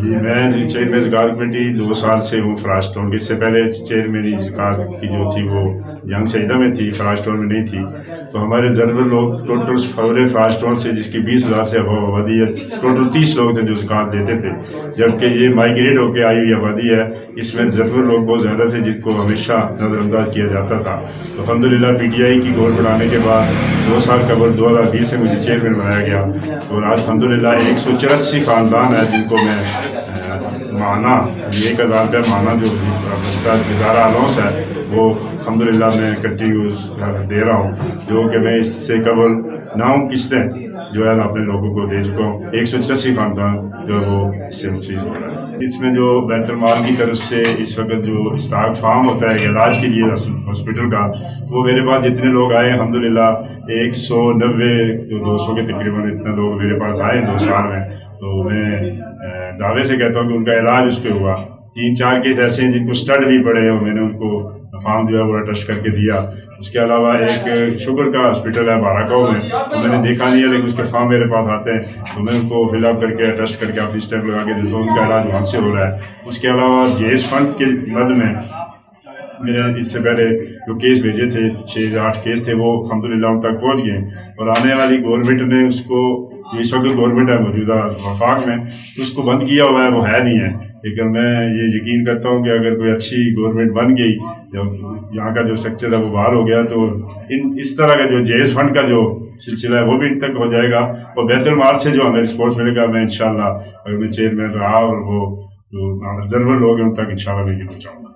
जी, मैं चेयरमैन ज़कात कमेटी 2 साल से हूँ फराज टाउन की। इससे पहले चेयरमैन ज़कात की जो थी वो जंग सईदा में थी, फराज टाउन में नहीं थी। तो हमारे ज़रूर लोग टोटल फराज टाउन से, जिसकी 20,000 से आबादी है, टोटल 30 लोग थे जो ज़कात देते थे। जबकि ये माइग्रेट होकर आई हुई आबादी है, इसमें ज़रूर लोग बहुत ज़्यादा थे जिनको हमेशा नज़रअंदाज किया जाता था। तो अल्हम्दुलिल्लाह PTI की गवर्नमेंट आने के बाद 2 साल कबल 2020 में मुझे चेयरमैन बनाया गया और आज अल्हम्दुलिल्लाह 184 ख़ानदान है जिनको मैं माना 1,000 रुपया माना जो गुजारा अलाउंस है वो अल्हम्दुलिल्लाह मैं कंटिन्यूस दे रहा हूँ, जो कि मैं इससे कबल 9 किस्तें जो है अपने लोगों को दे चुका हूँ। 184 खानदान जो है वो इससे मुफीद हो रहा है। इसमें जो बैतुल माल की तरफ से इस वक्त जो इस्ताक फार्म होता है इलाज के लिए हॉस्पिटल का, वो मेरे पास जितने लोग आए अल्हम्दुलिल्लाह 190 200 के तकरीबन इतने लोग मेरे पास आए 2 साल में। तो मैं दावे से कहता हूँ कि उनका इलाज उस पर हुआ। 3-4 केस ऐसे हैं जिनको स्टड भी पड़े और मैंने उनको फार्म जो है वो टेस्ट करके दिया। उसके अलावा एक शुगर का हॉस्पिटल है बारागांव में, तो मैंने देखा नहीं है लेकिन उसके फार्म मेरे पास आते हैं, तो मैं उनको फिलअप करके टेस्ट करके अपनी स्टेप लगा के देता हूँ। उनका इलाज वहाँ से हो रहा है। उसके अलावा जेस फंड के मद में मैंने इससे पहले जो केस भेजे थे 6-8 केस थे वो अल्हम्दुलिल्लाह उन तक पहुँच गए और आने वाली गवर्नमेंट ने उसको, इस वक्त गवर्नमेंट है मौजूदा वफाक में, तो उसको बंद किया हुआ है, वो है नहीं है। लेकिन मैं ये यकीन करता हूँ कि अगर कोई अच्छी गवर्नमेंट बन गई, जब यहाँ का जो स्ट्रक्चर है वो बहाल हो गया, तो इस तरह का जो जेएस फंड का जो सिलसिला है वो भी इन तक हो जाएगा और बैतुल माल से जो हमें रिस्पॉन्स मिलेगा, मैं इंशाल्लाह अगर मैं चेयरमैन रहा और वो जो जरूर लोग हैं उन तक इंशाल्लाह मैं ये पहुँचाऊँगा।